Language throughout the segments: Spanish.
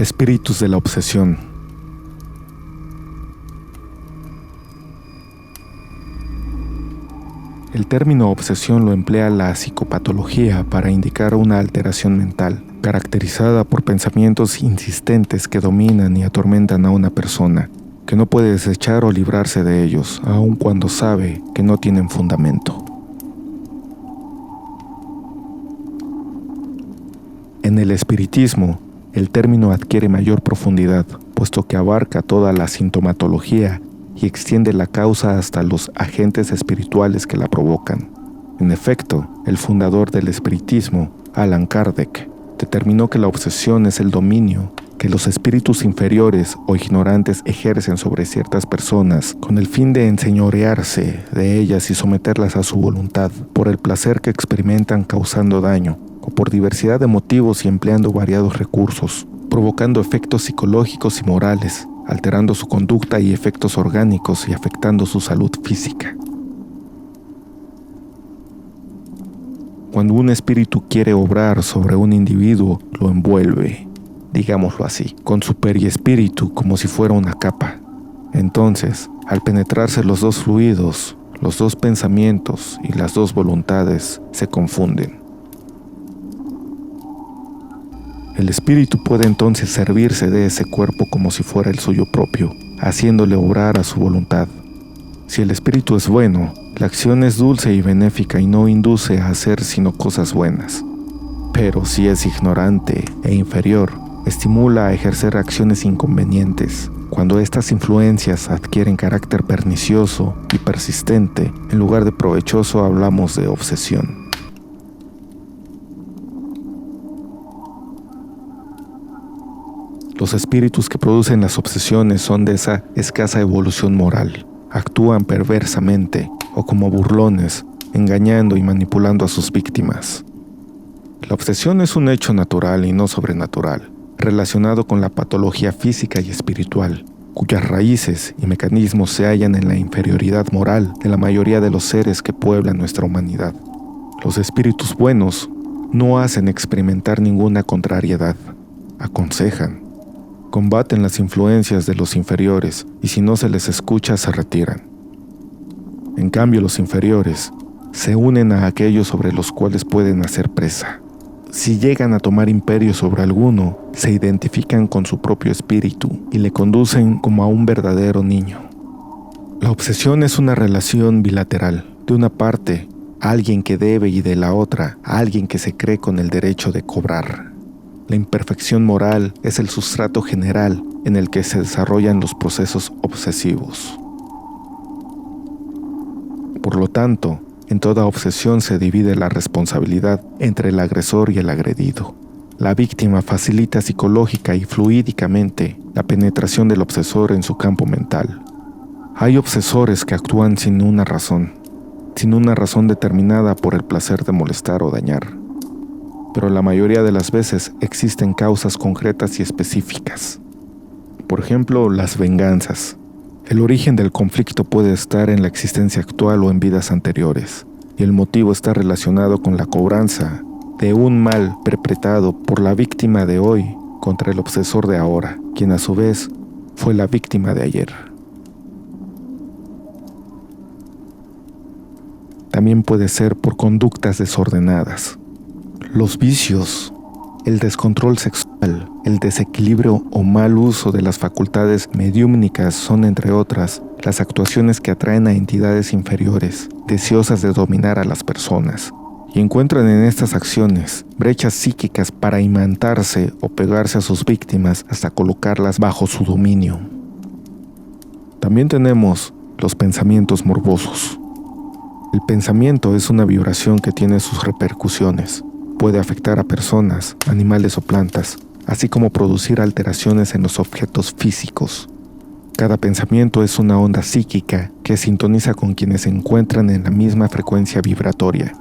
Espíritus de la obsesión. El término obsesión lo emplea la psicopatología para indicar una alteración mental, caracterizada por pensamientos insistentes que dominan y atormentan a una persona, que no puede desechar o librarse de ellos, aun cuando sabe que no tienen fundamento. En el espiritismo, el término adquiere mayor profundidad, puesto que abarca toda la sintomatología y extiende la causa hasta los agentes espirituales que la provocan. En efecto, el fundador del espiritismo, Allan Kardec, determinó que la obsesión es el dominio que los espíritus inferiores o ignorantes ejercen sobre ciertas personas con el fin de enseñorearse de ellas y someterlas a su voluntad, por el placer que experimentan causando daño, o por diversidad de motivos y empleando variados recursos, provocando efectos psicológicos y morales, alterando su conducta y efectos orgánicos y afectando su salud física. Cuando un espíritu quiere obrar sobre un individuo, lo envuelve, digámoslo así, con su periespíritu como si fuera una capa. Entonces, al penetrarse los dos fluidos, los dos pensamientos y las dos voluntades se confunden. El espíritu puede entonces servirse de ese cuerpo como si fuera el suyo propio, haciéndole obrar a su voluntad. Si el espíritu es bueno, la acción es dulce y benéfica y no induce a hacer sino cosas buenas. Pero si es ignorante e inferior, estimula a ejercer acciones inconvenientes. Cuando estas influencias adquieren carácter pernicioso y persistente, en lugar de provechoso hablamos de obsesión. Los espíritus que producen las obsesiones son de esa escasa evolución moral. Actúan perversamente o como burlones, engañando y manipulando a sus víctimas. La obsesión es un hecho natural y no sobrenatural, relacionado con la patología física y espiritual, cuyas raíces y mecanismos se hallan en la inferioridad moral de la mayoría de los seres que pueblan nuestra humanidad. Los espíritus buenos no hacen experimentar ninguna contrariedad, aconsejan, combaten las influencias de los inferiores y si no se les escucha se retiran. En cambio, los inferiores se unen a aquellos sobre los cuales pueden hacer presa. Si llegan a tomar imperio sobre alguno, se identifican con su propio espíritu y le conducen como a un verdadero niño. La obsesión es una relación bilateral. De una parte, alguien que debe y de la otra, alguien que se cree con el derecho de cobrar. La imperfección moral es el sustrato general en el que se desarrollan los procesos obsesivos. Por lo tanto, en toda obsesión se divide la responsabilidad entre el agresor y el agredido. La víctima facilita psicológica y fluídicamente la penetración del obsesor en su campo mental. Hay obsesores que actúan sin una razón determinada por el placer de molestar o dañar. Pero la mayoría de las veces existen causas concretas y específicas. Por ejemplo, las venganzas. El origen del conflicto puede estar en la existencia actual o en vidas anteriores, y el motivo está relacionado con la cobranza de un mal perpetrado por la víctima de hoy contra el obsesor de ahora, quien a su vez fue la víctima de ayer. También puede ser por conductas desordenadas. Los vicios, el descontrol sexual, el desequilibrio o mal uso de las facultades mediúmnicas son, entre otras, las actuaciones que atraen a entidades inferiores, deseosas de dominar a las personas, y encuentran en estas acciones brechas psíquicas para imantarse o pegarse a sus víctimas hasta colocarlas bajo su dominio. También tenemos los pensamientos morbosos. El pensamiento es una vibración que tiene sus repercusiones. Puede afectar a personas, animales o plantas, así como producir alteraciones en los objetos físicos. Cada pensamiento es una onda psíquica que sintoniza con quienes se encuentran en la misma frecuencia vibratoria,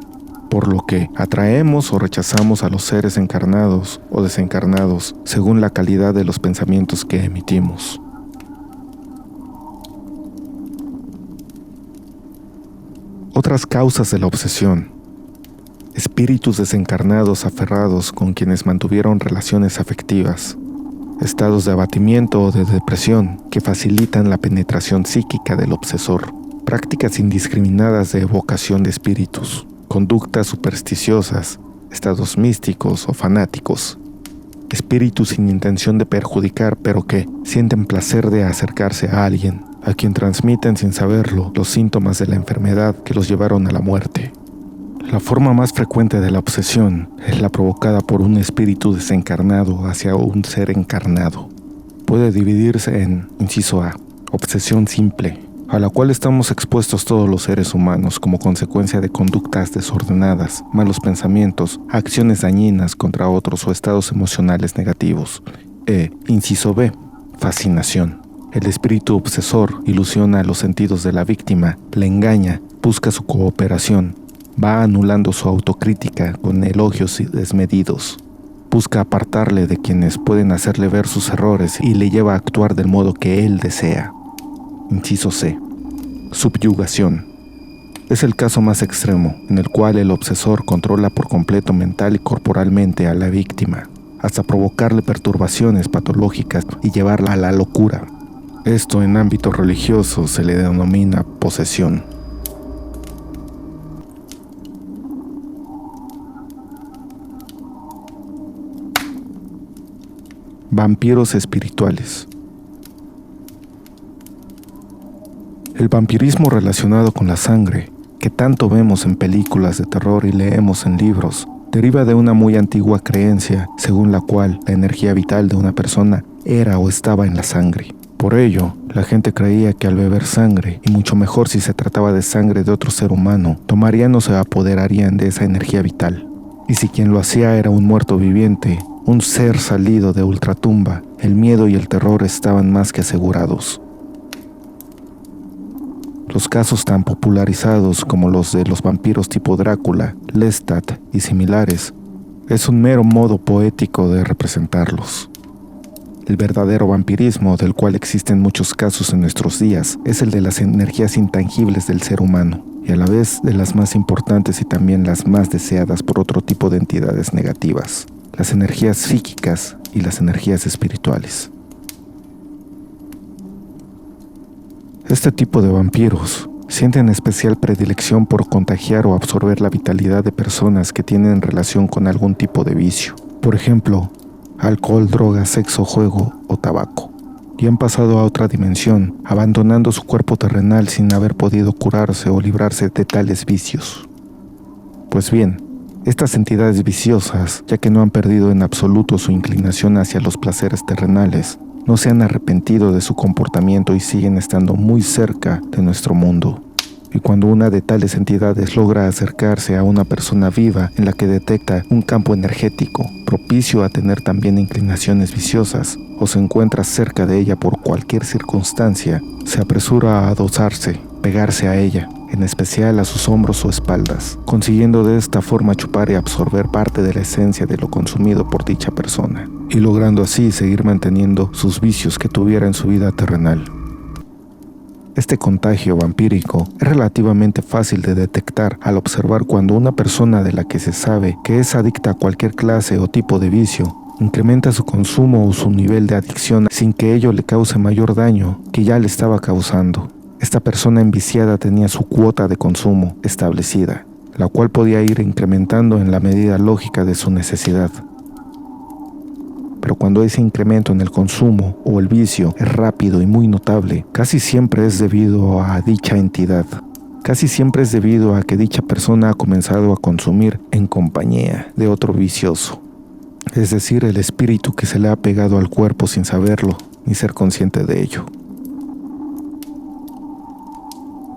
por lo que atraemos o rechazamos a los seres encarnados o desencarnados según la calidad de los pensamientos que emitimos. Otras causas de la obsesión. Espíritus desencarnados aferrados con quienes mantuvieron relaciones afectivas. estados de abatimiento o de depresión que facilitan la penetración psíquica del obsesor, prácticas indiscriminadas de evocación de espíritus, conductas supersticiosas, estados místicos o fanáticos, espíritus sin intención de perjudicar pero que sienten placer de acercarse a alguien, a quien transmiten sin saberlo los síntomas de la enfermedad que los llevaron a la muerte. La forma más frecuente de la obsesión es la provocada por un espíritu desencarnado hacia un ser encarnado. Puede dividirse en, inciso A, obsesión simple, a la cual estamos expuestos todos los seres humanos como consecuencia de conductas desordenadas, malos pensamientos, acciones dañinas contra otros o estados emocionales negativos. Inciso B, fascinación. El espíritu obsesor ilusiona los sentidos de la víctima, le engaña, busca su cooperación, va anulando su autocrítica con elogios desmedidos. Busca apartarle de quienes pueden hacerle ver sus errores y le lleva a actuar del modo que él desea. Inciso C. Subyugación. Es el caso más extremo, en el cual el obsesor controla por completo mental y corporalmente a la víctima, hasta provocarle perturbaciones patológicas y llevarla a la locura. Esto en ámbito religioso se le denomina posesión. Vampiros espirituales. El vampirismo relacionado con la sangre, que tanto vemos en películas de terror y leemos en libros, deriva de una muy antigua creencia según la cual la energía vital de una persona era o estaba en la sangre. Por ello, la gente creía que al beber sangre, y mucho mejor si se trataba de sangre de otro ser humano, tomarían o se apoderarían de esa energía vital. Y si quien lo hacía era un muerto viviente, un ser salido de ultratumba, el miedo y el terror estaban más que asegurados. Los casos tan popularizados como los de los vampiros tipo Drácula, Lestat y similares, es un mero modo poético de representarlos. El verdadero vampirismo, del cual existen muchos casos en nuestros días, es el de las energías intangibles del ser humano, y a la vez de las más importantes y también las más deseadas por otro tipo de entidades negativas, las energías psíquicas y las energías espirituales. Este tipo de vampiros sienten especial predilección por contagiar o absorber la vitalidad de personas que tienen relación con algún tipo de vicio. Por ejemplo, alcohol, droga, sexo, juego o tabaco. Y han pasado a otra dimensión, abandonando su cuerpo terrenal sin haber podido curarse o librarse de tales vicios. Pues bien, estas entidades viciosas, ya que no han perdido en absoluto su inclinación hacia los placeres terrenales, no se han arrepentido de su comportamiento y siguen estando muy cerca de nuestro mundo. Y cuando una de tales entidades logra acercarse a una persona viva en la que detecta un campo energético propicio a tener también inclinaciones viciosas, o se encuentra cerca de ella por cualquier circunstancia, se apresura a adosarse, pegarse a ella, en especial a sus hombros o espaldas, consiguiendo de esta forma chupar y absorber parte de la esencia de lo consumido por dicha persona, y logrando así seguir manteniendo sus vicios que tuviera en su vida terrenal. Este contagio vampírico es relativamente fácil de detectar al observar cuando una persona de la que se sabe que es adicta a cualquier clase o tipo de vicio incrementa su consumo o su nivel de adicción sin que ello le cause mayor daño que ya le estaba causando. Esta persona enviciada tenía su cuota de consumo establecida, la cual podía ir incrementando en la medida lógica de su necesidad. Pero cuando ese incremento en el consumo o el vicio es rápido y muy notable, casi siempre es debido a dicha entidad. Casi siempre es debido a que dicha persona ha comenzado a consumir en compañía de otro vicioso. Es decir, el espíritu que se le ha pegado al cuerpo sin saberlo ni ser consciente de ello.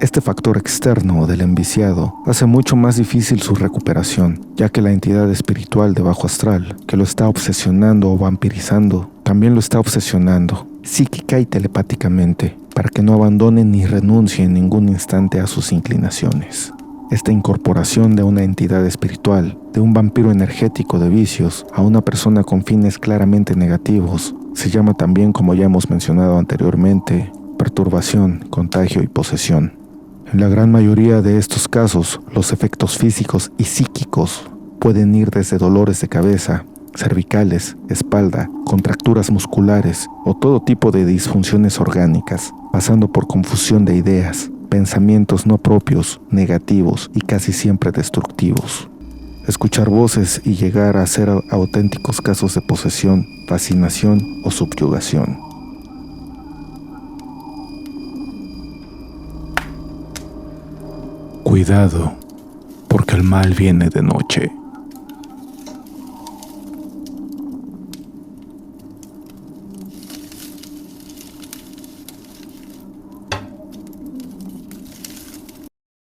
Este factor externo del enviciado hace mucho más difícil su recuperación, ya que la entidad espiritual de bajo astral, que lo está obsesionando o vampirizando, también lo está obsesionando, psíquica y telepáticamente, para que no abandone ni renuncie en ningún instante a sus inclinaciones. Esta incorporación de una entidad espiritual, de un vampiro energético de vicios, a una persona con fines claramente negativos, se llama también, como ya hemos mencionado anteriormente, perturbación, contagio y posesión. En la gran mayoría de estos casos, los efectos físicos y psíquicos pueden ir desde dolores de cabeza, cervicales, espalda, contracturas musculares o todo tipo de disfunciones orgánicas, pasando por confusión de ideas, pensamientos no propios, negativos y casi siempre destructivos. Escuchar voces y llegar a ser auténticos casos de posesión, fascinación o subyugación. Cuidado, porque el mal viene de noche.